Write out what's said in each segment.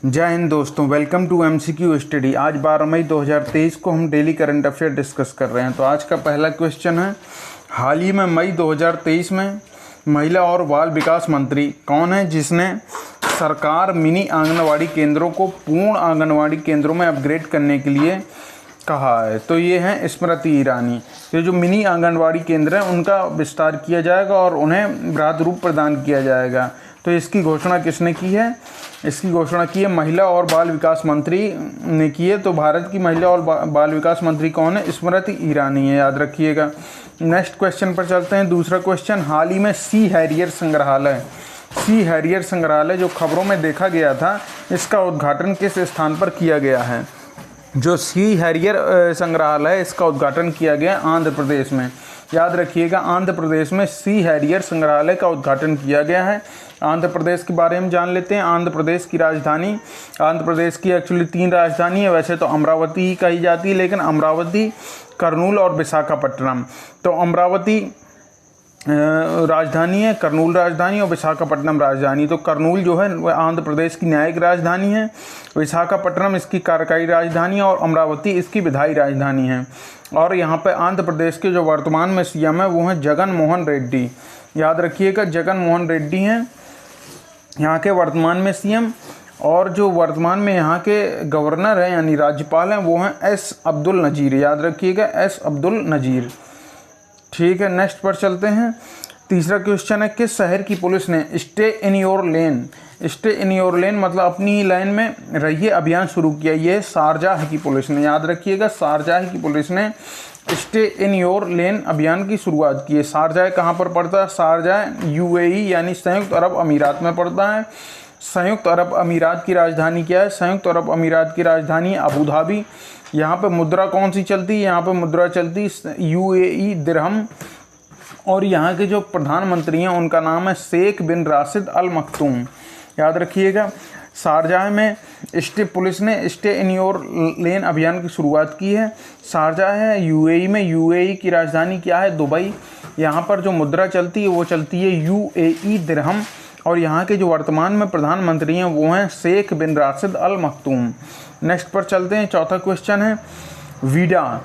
जय हिंद दोस्तों, welcome to MCQ study. आज 12 मई 2023 को हम डेली करंट अफेयर डिस्कस कर रहे हैं। तो आज का पहला क्वेश्चन है, हाल ही में मई 2023 में महिला और बाल विकास मंत्री कौन है जिसने सरकार मिनी आंगनवाड़ी केंद्रों को पूर्ण आंगनवाड़ी केंद्रों में अपग्रेड करने के लिए कहा है? तो ये हैं स्मृति ईरानी। ये जो मिनी आंगनवाड़ी केंद्र हैं उनका विस्तार किया जाएगा और उन्हें वृहद रूप प्रदान किया जाएगा। तो इसकी घोषणा किसने की है? इसकी घोषणा की है महिला और बाल विकास मंत्री ने की है। तो भारत की महिला और बाल विकास मंत्री कौन है? स्मृति ईरानी है, याद रखिएगा। नेक्स्ट क्वेश्चन पर चलते हैं। दूसरा क्वेश्चन, हाल ही में सी हैरियर संग्रहालय जो खबरों में देखा गया था, इसका उद्घाटन किस स्थान पर किया गया है? जो सी हैरियर संग्रहालय है, इसका उद्घाटन किया गया आंध्र प्रदेश में। याद रखिएगा, आंध्र प्रदेश में सी हैरियर संग्रहालय का उद्घाटन किया गया है। आंध्र प्रदेश के बारे में जान लेते हैं। आंध्र प्रदेश की राजधानी, आंध्र प्रदेश की एक्चुअली 3 राजधानी है। वैसे तो अमरावती ही कही जाती है, लेकिन अमरावती, कर्नूल और विशाखापट्टनम। तो अमरावती राजधानी है, कर्नूल राजधानी और विशाखापट्टनम राजधानी। तो कर्नूल जो है वह आंध्र प्रदेश की न्यायिक राजधानी है, विशाखापट्टनम इसकी कार्यकारी राजधानी है और अमरावती इसकी विधायी राजधानी है। और यहाँ पे आंध्र प्रदेश के जो वर्तमान में सीएम है वो हैं जगन मोहन रेड्डी। याद रखिएगा, जगन मोहन रेड्डी हैं यहाँ के वर्तमान में सीएम। और जो वर्तमान में यहाँ के गवर्नर हैं यानी राज्यपाल हैं वो हैं एस अब्दुल नज़ीर। याद रखिएगा, एस अब्दुल नज़ीर। ठीक है, नेक्स्ट पर चलते हैं। तीसरा क्वेश्चन है, किस शहर की पुलिस ने स्टे इन योर लेन मतलब अपनी लाइन में रहिए अभियान शुरू किया? ये शारजाह की पुलिस ने। याद रखिएगा, शारजाह की पुलिस ने स्टे इन योर लेन अभियान की शुरुआत की है। शारजाह कहाँ पर पड़ता है? शारजाह यूएई यानी संयुक्त अरब अमीरात में पड़ता है। संयुक्त अरब अमीरात की राजधानी क्या है? संयुक्त अरब अमीरात की राजधानी अबू धाबी। यहाँ पे मुद्रा कौन सी चलती है? यहाँ पे मुद्रा चलती यूएई दिरहम। और यहाँ के जो प्रधानमंत्री हैं उनका नाम है शेख बिन राशिद अल मखतूम। याद रखिएगा, शारजाह में पुलिस ने स्टे इन योर लेन अभियान की शुरुआत की है। शारजाह है यूएई में, यूएई की राजधानी क्या है? दुबई। यहाँ पर जो मुद्रा चलती है वो चलती है यूएई दिरहम। और यहाँ के जो वर्तमान में प्रधानमंत्री हैं वो हैं शेख बिन राशिद अल मखतूम। नेक्स्ट पर चलते हैं। चौथा क्वेश्चन है, वीडा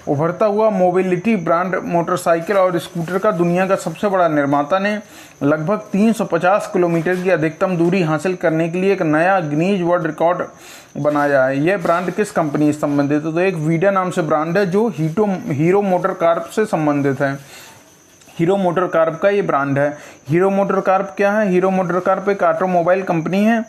उभरता हुआ मोबिलिटी ब्रांड मोटरसाइकिल और स्कूटर का दुनिया का सबसे बड़ा निर्माता ने लगभग 350 किलोमीटर की अधिकतम दूरी हासिल करने के लिए एक नया गिनीज वर्ल्ड रिकॉर्ड बनाया है। यह ब्रांड किस कंपनी से संबंधित है? तो एक वीडा नाम से ब्रांड है जो हीरो मोटर कार्प से संबंधित है। हीरो मोटर कार्प का ये ब्रांड है। हीरो मोटर कार्प क्या है? हीरो मोटर कार्प एक ऑटोमोबाइल कंपनी है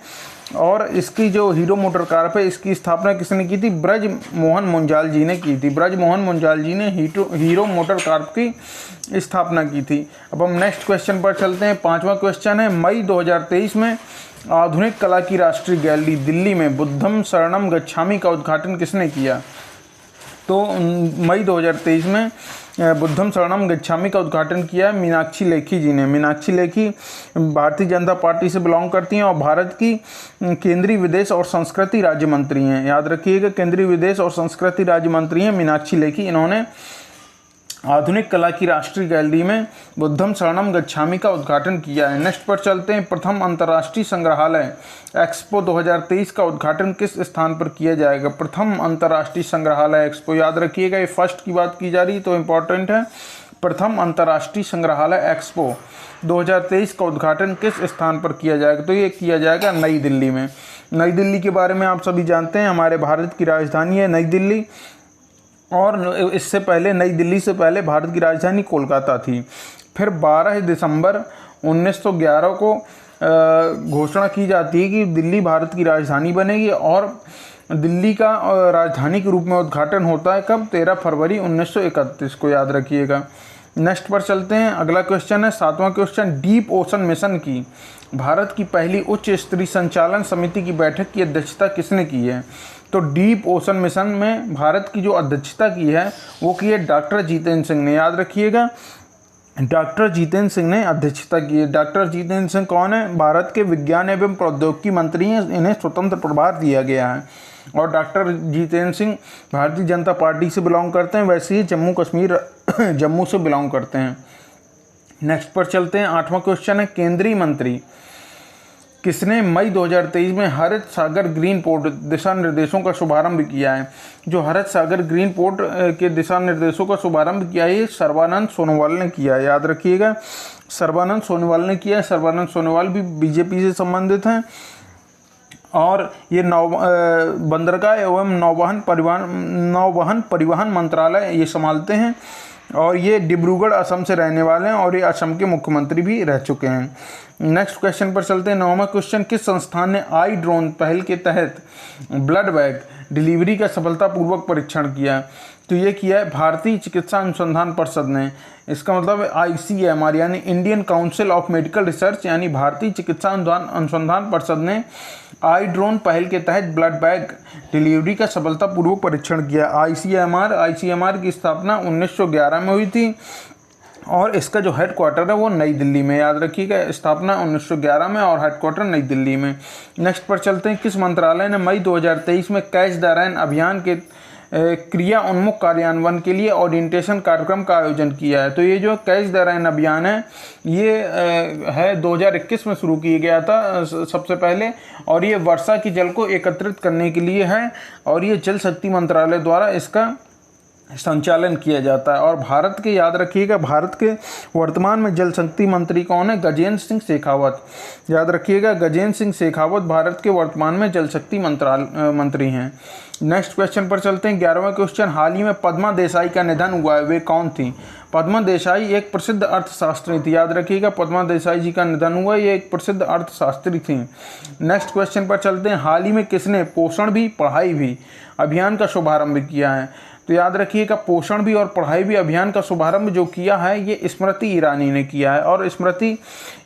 और इसकी जो हीरो मोटर कार्प है इसकी स्थापना किसने की थी? ब्रज मोहन मुंजाल जी ने की थी। ब्रज मोहन मुंजाल जी ने हीरो मोटर कार्प की स्थापना की थी। अब हम नेक्स्ट क्वेश्चन पर चलते हैं। 5वां क्वेश्चन है, मई 2023 में आधुनिक कला की राष्ट्रीय गैलरी दिल्ली में बुद्धम शरणम गच्छामी का उद्घाटन किसने किया? तो मई 2023 में बुद्धम शरणम गच्छामी का उद्घाटन किया मीनाक्षी लेखी जी ने। मीनाक्षी लेखी भारतीय जनता पार्टी से बिलोंग करती हैं और भारत की केंद्रीय विदेश और संस्कृति राज्य मंत्री हैं। याद रखिएगा, केंद्रीय विदेश और संस्कृति राज्य मंत्री हैं मीनाक्षी लेखी। इन्होंने आधुनिक कला की राष्ट्रीय गैलरी में बुद्धम शरणम गच्छामी का उद्घाटन किया है। नेक्स्ट पर चलते हैं। प्रथम अंतर्राष्ट्रीय संग्रहालय एक्सपो 2023 का उद्घाटन किस स्थान पर किया जाएगा? प्रथम अंतर्राष्ट्रीय संग्रहालय एक्सपो। याद रखिएगा, ये फर्स्ट की बात की जा रही तो इम्पोर्टेंट है। प्रथम अंतर्राष्ट्रीय संग्रहालय एक्सपो 2023 का उद्घाटन किस स्थान पर किया जाएगा? तो ये किया जाएगा नई दिल्ली में। नई दिल्ली के बारे में आप सभी जानते हैं, हमारे भारत की राजधानी है नई दिल्ली। और इससे पहले, नई दिल्ली से पहले भारत की राजधानी कोलकाता थी। फिर 12 दिसंबर 1911 को घोषणा की जाती है कि दिल्ली भारत की राजधानी बनेगी और दिल्ली का राजधानी के रूप में उद्घाटन होता है कब? 13 फरवरी 1931 को। याद रखिएगा। नेक्स्ट पर चलते हैं। अगला क्वेश्चन है 7वां क्वेश्चन, डीप ओशन मिशन की भारत की पहली उच्च स्तरीय संचालन समिति की बैठक की अध्यक्षता किसने की है? तो डीप ओशन मिशन में भारत की जो अध्यक्षता की है वो की है डॉक्टर जितेंद्र सिंह ने। याद रखिएगा, डॉक्टर जितेंद्र सिंह ने अध्यक्षता की है। डॉक्टर जितेंद्र सिंह कौन है? भारत के विज्ञान एवं प्रौद्योगिकी मंत्री हैं। इन्हें स्वतंत्र प्रभार दिया गया है। और डॉक्टर जितेंद्र सिंह भारतीय जनता पार्टी से बिलोंग करते हैं। वैसे ही जम्मू से बिलोंग करते हैं। नेक्स्ट पर चलते हैं। 8वां क्वेश्चन है, केंद्रीय मंत्री किसने मई 2023 में हरित सागर ग्रीन पोर्ट दिशा निर्देशों का शुभारंभ किया है? जो हरित सागर ग्रीन पोर्ट के दिशा निर्देशों का शुभारंभ किया है, ये सर्बानंद सोनोवाल ने किया है, याद रखिएगा, सर्बानंद सोनोवाल ने किया है। सर्बानंद सोनोवाल भी बीजेपी से संबंधित हैं और ये बंदरगाह एवं नौवहन परिवहन मंत्रालय ये संभालते हैं और ये डिब्रूगढ़ असम से रहने वाले हैं और ये असम के मुख्यमंत्री भी रह चुके हैं। नेक्स्ट क्वेश्चन पर चलते हैं। 9वां क्वेश्चन, किस संस्थान ने आई ड्रोन पहल के तहत ब्लड बैग डिलीवरी का सफलतापूर्वक परीक्षण किया? तो ये किया है भारतीय चिकित्सा अनुसंधान परिषद ने। इसका मतलब ICMR यानी Indian council of medical research यानी भारतीय चिकित्सा अनुसंधान परिषद ने आई ड्रोन पहल के तहत ब्लड बैग डिलीवरी का सफलतापूर्वक परीक्षण किया। ICMR की स्थापना 1911 में हुई थी और इसका जो हेडक्वार्टर है वो नई दिल्ली में, याद रखिएगा, स्थापना 1911 में और हेडक्वार्टर नई दिल्ली में। नेक्स्ट पर चलते हैं। किस मंत्रालय ने मई 2023 में कैच द रैन अभियान के क्रिया उन्मुख कार्यान्वयन के लिए ओरिएंटेशन कार्यक्रम का आयोजन किया है? तो ये जो कैच द रैन अभियान है ये है 2021 में शुरू किया गया था सबसे पहले, और ये वर्षा की जल को एकत्रित करने के लिए है और ये जल शक्ति मंत्रालय द्वारा इसका संचालन किया जाता है। और भारत के, याद रखिएगा, भारत के वर्तमान में जल शक्ति मंत्री कौन है? गजेंद्र सिंह शेखावत, याद रखिएगा, गजेंद्र सिंह शेखावत भारत के वर्तमान में जल शक्ति मंत्री हैं। नेक्स्ट क्वेश्चन पर चलते हैं। 11वां क्वेश्चन, हाल ही में पद्मा देसाई का निधन हुआ है, वे कौन थी? पद्मा देसाई एक प्रसिद्ध अर्थशास्त्री थी, याद रखिएगा, पद्मा देसाई जी का निधन हुआ, ये एक प्रसिद्ध अर्थशास्त्री थी। नेक्स्ट क्वेश्चन पर चलते हैं। हाल ही में किसने पोषण भी पढ़ाई भी अभियान का शुभारंभ किया है? तो याद रखिएगा, पोषण भी और पढ़ाई भी अभियान का शुभारंभ जो किया है ये स्मृति ईरानी ने किया है और स्मृति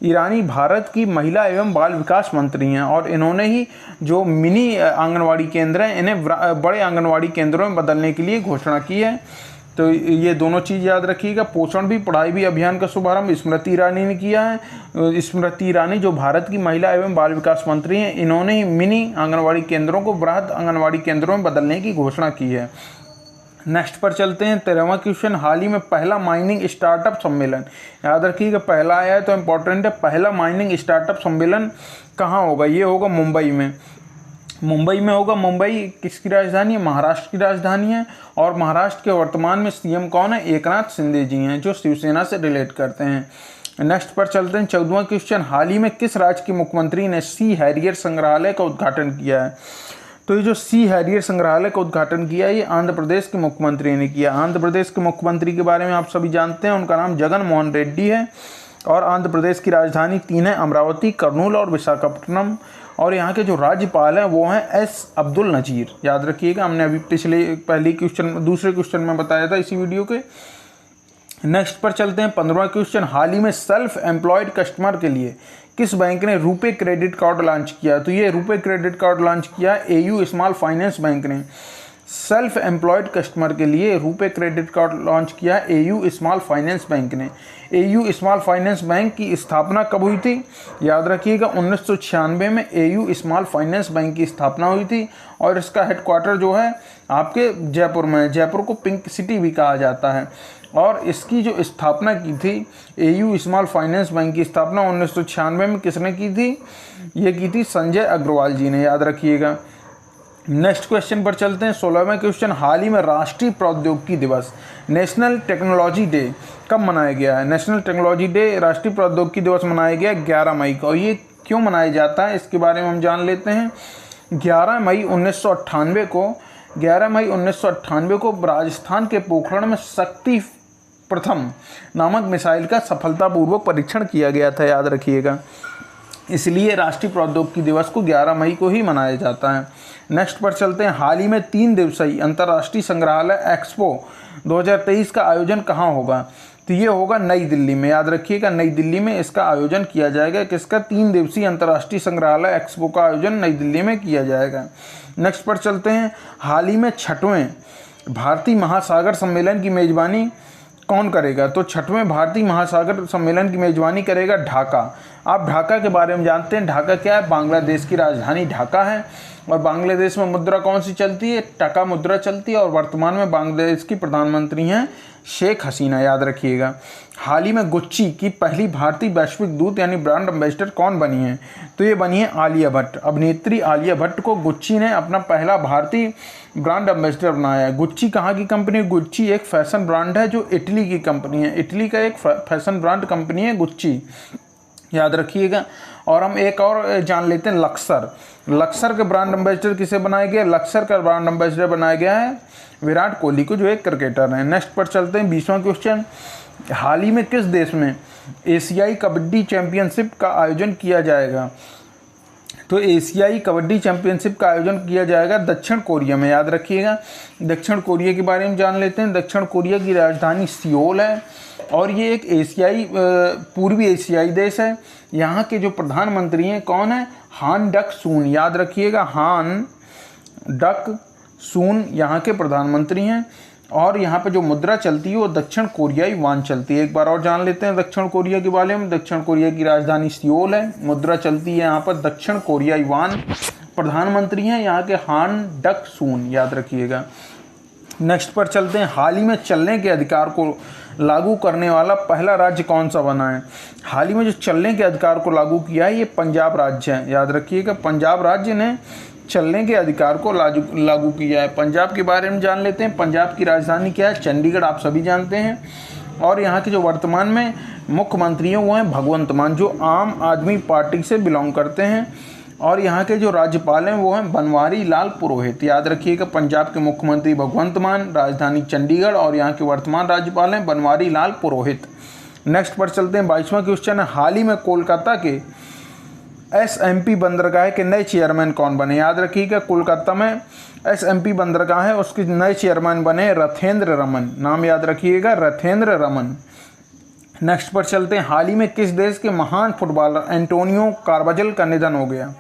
ईरानी भारत की महिला एवं बाल विकास मंत्री हैं और इन्होंने ही जो मिनी आंगनवाड़ी केंद्र हैं इन्हें बड़े आंगनवाड़ी केंद्रों में बदलने के लिए घोषणा की है। तो ये दोनों चीज़ याद रखिएगा, पोषण भी पढ़ाई भी अभियान का शुभारंभ स्मृति ईरानी ने किया है। स्मृति ईरानी जो भारत की महिला एवं बाल विकास मंत्री हैं, इन्होंने ही मिनी आंगनवाड़ी केंद्रों को बृहद आंगनवाड़ी केंद्रों में बदलने की घोषणा की है। नेक्स्ट पर चलते हैं। 13वां क्वेश्चन, हाल ही में पहला माइनिंग स्टार्टअप सम्मेलन, याद रखिएगा पहला आया है तो इम्पोर्टेंट है, पहला माइनिंग स्टार्टअप सम्मेलन कहाँ होगा? ये होगा मुंबई में, मुंबई में होगा। मुंबई किसकी राजधानी है? महाराष्ट्र की राजधानी है और महाराष्ट्र के वर्तमान में CM कौन है? एकनाथ शिंदे जी हैं जो शिवसेना से रिलेट करते हैं। नेक्स्ट पर चलते हैं। 14वां क्वेश्चन, हाल ही में किस राज्य के मुख्यमंत्री ने सी हैरियर संग्रहालय का उद्घाटन किया है? तो ये जो सी हैरियर संग्रहालय का उद्घाटन किया ये आंध्र प्रदेश के मुख्यमंत्री ने किया। आंध्र प्रदेश के मुख्यमंत्री के बारे में आप सभी जानते हैं, उनका नाम जगन मोहन रेड्डी है और आंध्र प्रदेश की राजधानी 3 है, अमरावती, कर्नूल और विशाखापट्टनम। और यहाँ के जो राज्यपाल हैं वो हैं S अब्दुल नजीर, याद रखिएगा, हमने अभी दूसरे क्वेश्चन में बताया था इसी वीडियो के। नेक्स्ट पर चलते हैं। 15वां क्वेश्चन, हाल ही में सेल्फ एम्प्लॉयड कस्टमर के लिए किस बैंक ने रुपे क्रेडिट कार्ड लॉन्च किया? तो ये रुपे क्रेडिट कार्ड लॉन्च किया AU स्मॉल फाइनेंस बैंक ने। सेल्फ एम्प्लॉयड कस्टमर के लिए रुपे क्रेडिट कार्ड लॉन्च किया AU स्मॉल फाइनेंस बैंक ने। AU स्मॉल फाइनेंस बैंक की स्थापना कब हुई थी? याद रखिएगा 1996 में AU स्मॉल फाइनेंस बैंक की स्थापना हुई थी और इसका हेडक्वार्टर जो है आपके जयपुर में है। जयपुर को पिंक सिटी भी कहा जाता है और इसकी जो स्थापना की थी AU स्मॉल फाइनेंस बैंक की स्थापना 1996 में किसने की थी? ये की थी संजय अग्रवाल जी ने, याद रखिएगा। नेक्स्ट क्वेश्चन पर चलते हैं। 16वां क्वेश्चन, हाल ही में राष्ट्रीय प्रौद्योगिकी दिवस नेशनल टेक्नोलॉजी डे कब मनाया गया है? नेशनल टेक्नोलॉजी डे, राष्ट्रीय प्रौद्योगिकी दिवस मनाया गया 11 मई को। और ये क्यों मनाया जाता है इसके बारे में हम जान लेते हैं। 11 मई 1998 को राजस्थान के पोखरण में शक्ति प्रथम नामक मिसाइल का सफलतापूर्वक परीक्षण किया गया था, याद रखिएगा, इसलिए राष्ट्रीय प्रौद्योगिकी दिवस को 11 मई को ही मनाया जाता है। नेक्स्ट पर चलते हैं। हाल ही में 3 दिवसीय अंतर्राष्ट्रीय संग्रहालय एक्सपो 2023 का आयोजन कहाँ होगा? तो ये होगा नई दिल्ली में, याद रखिएगा, नई दिल्ली में इसका आयोजन किया जाएगा। किसका? 3 दिवसीय अंतर्राष्ट्रीय संग्रहालय एक्सपो का आयोजन नई दिल्ली में किया जाएगा। नेक्स्ट पर चलते हैं। हाल ही में 6वें भारतीय महासागर सम्मेलन की मेजबानी कौन करेगा? तो 6वें भारतीय महासागर सम्मेलन की मेजबानी करेगा ढाका। आप ढाका के बारे में जानते हैं। ढाका क्या है? बांग्लादेश की राजधानी ढाका है। और बांग्लादेश में मुद्रा कौन सी चलती है? टका मुद्रा चलती है। और वर्तमान में बांग्लादेश की प्रधानमंत्री हैं शेख हसीना, याद रखिएगा। हाल ही में गुच्ची की पहली भारतीय वैश्विक दूत यानी ब्रांड एम्बेसडर कौन बनी है? तो ये बनी है आलिया भट्ट। अभिनेत्री आलिया भट्ट को गुच्ची ने अपना पहला भारतीय ब्रांड एम्बेसडर बनाया है। गुच्ची कहाँ की कंपनी है? गुच्ची एक फैशन ब्रांड है जो इटली की कंपनी है। इटली का एक फैशन ब्रांड कंपनी है गुच्ची, याद रखिएगा। और हम एक और जान लेते हैं लक्सर। लक्सर के ब्रांड एम्बेसडर किसे बनाया गया? लक्सर का ब्रांड एम्बेसडर बनाया गया है विराट कोहली को, जो एक क्रिकेटर हैं। नेक्स्ट पर चलते हैं 20वां क्वेश्चन। हाल ही में किस देश में एशियाई कबड्डी चैंपियनशिप का आयोजन किया जाएगा? तो एशियाई कबड्डी चैंपियनशिप का आयोजन किया जाएगा दक्षिण कोरिया में, याद रखिएगा। दक्षिण कोरिया के बारे में जान लेते हैं। दक्षिण कोरिया की राजधानी सियोल है और ये एक एशियाई पूर्वी एशियाई देश है। यहाँ के जो प्रधानमंत्री हैं कौन है? हान डक सून, याद रखिएगा। हान डक सून यहाँ के प्रधानमंत्री हैं। और यहाँ पे जो मुद्रा चलती है वो दक्षिण कोरियाई वान चलती है। एक बार और जान लेते हैं दक्षिण कोरिया के बारे में। दक्षिण कोरिया की राजधानी सियोल है, मुद्रा चलती है यहाँ पर दक्षिण कोरियाई वान। प्रधानमंत्री हैं यहाँ के हान डक सून, याद रखिएगा। नेक्स्ट पर चलते हैं। हाल ही में चलने के अधिकार को लागू करने वाला पहला राज्य कौन सा बना है? हाल ही में जो चलने के अधिकार को लागू किया है ये पंजाब राज्य है, याद रखिएगा। पंजाब राज्य ने चलने के अधिकार को लागू किया है। पंजाब के बारे में जान लेते हैं। पंजाब की राजधानी क्या है? चंडीगढ़, आप सभी जानते हैं। और यहाँ के जो वर्तमान में मुख्यमंत्री हैं वो हैं भगवंत मान, जो आम आदमी पार्टी से बिलोंग करते हैं। और यहाँ के जो राज्यपाल हैं वो हैं बनवारी लाल पुरोहित, याद रखिएगा। पंजाब के मुख्यमंत्री भगवंत मान, राजधानी चंडीगढ़, और यहाँ के वर्तमान राज्यपाल हैं बनवारी लाल पुरोहित। नेक्स्ट पर चलते हैं 22वां क्वेश्चन है। हाल ही में कोलकाता के एसएमपी बंदरगाह के नए चेयरमैन कौन बने? याद रखिएगा, कोलकाता में एसएमपी बंदरगाह है, उसके नए चेयरमैन बने रथेंद्र रमन, नाम याद रखिएगा, रथेंद्र रमन। नेक्स्ट पर चलते हैं। हाल ही में किस देश के महान फुटबॉलर एंटोनियो कार्बाजल का निधन हो गया?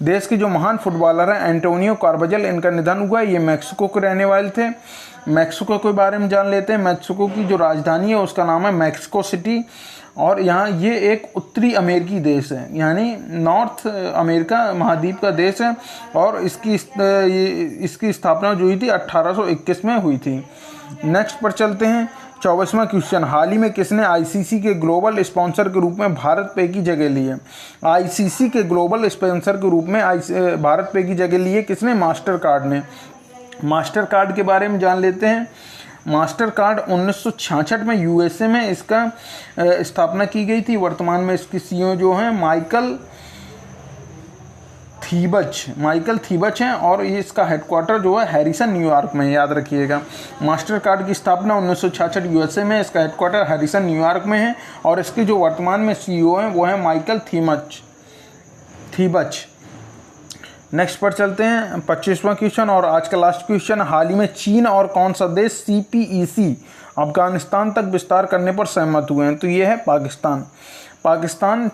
देश के जो महान फुटबॉलर हैं एंटोनियो कार्बाजल, इनका निधन हुआ। ये मैक्सिको के रहने वाले थे। मैक्सिको के बारे में जान लेते हैं। मैक्सिको की जो राजधानी है उसका नाम है मैक्सिको सिटी। और यहाँ ये एक उत्तरी अमेरिकी देश है, यानी नॉर्थ अमेरिका महाद्वीप का देश है। और इसकी स्थापना जो हुई थी 1821 में हुई थी। नेक्स्ट पर चलते हैं 24वां क्वेश्चन। हाल ही में किसने आईसीसी के ग्लोबल स्पॉन्सर के रूप में भारत पे की जगह ली है? आईसीसी के ग्लोबल स्पॉन्सर के रूप में भारत पे की जगह ली है किसने? मास्टर कार्ड ने। मास्टर कार्ड के बारे में जान लेते हैं। मास्टर कार्ड 1966 में यूएसए में इसका स्थापना की गई थी। वर्तमान में इसके सीईओ जो हैं माइकल थीबच हैं और ये इसका हेडक्वार्टर जो है हैरिसन न्यूयॉर्क में, याद रखिएगा। मास्टर कार्ड की स्थापना 1966 यूएसए में, इसका हेडक्वार्टर हैरिसन न्यूयॉर्क में है। और इसके जो वर्तमान में सीईओ हैं वो हैं माइकल थीबच। नेक्स्ट पर चलते हैं 25वां क्वेश्चन और आज का लास्ट क्वेश्चन। हाल ही में चीन और कौन सा देश सीपीईसी अफगानिस्तान तक विस्तार करने पर सहमत हुए हैं? तो ये है पाकिस्तान। पाकिस्तान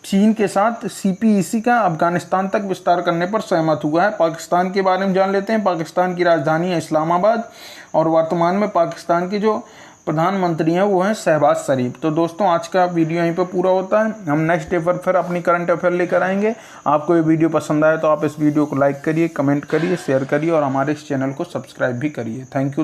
चीन के साथ सीपीईसी का अफगानिस्तान तक विस्तार करने पर सहमत हुआ है। पाकिस्तान के बारे में जान लेते हैं। पाकिस्तान की राजधानी है इस्लामाबाद और वर्तमान में पाकिस्तान के जो प्रधानमंत्री हैं वो हैं शहबाज शरीफ। तो दोस्तों आज का वीडियो यहीं पर पूरा होता है। हम नेक्स्ट डे पर फिर अपनी करंट अफेयर लेकर आएंगे। आपको ये वीडियो पसंद आए तो आप इस वीडियो को लाइक करिए, कमेंट करिए, शेयर करिए और हमारे इस चैनल को सब्सक्राइब भी करिए। Thank you.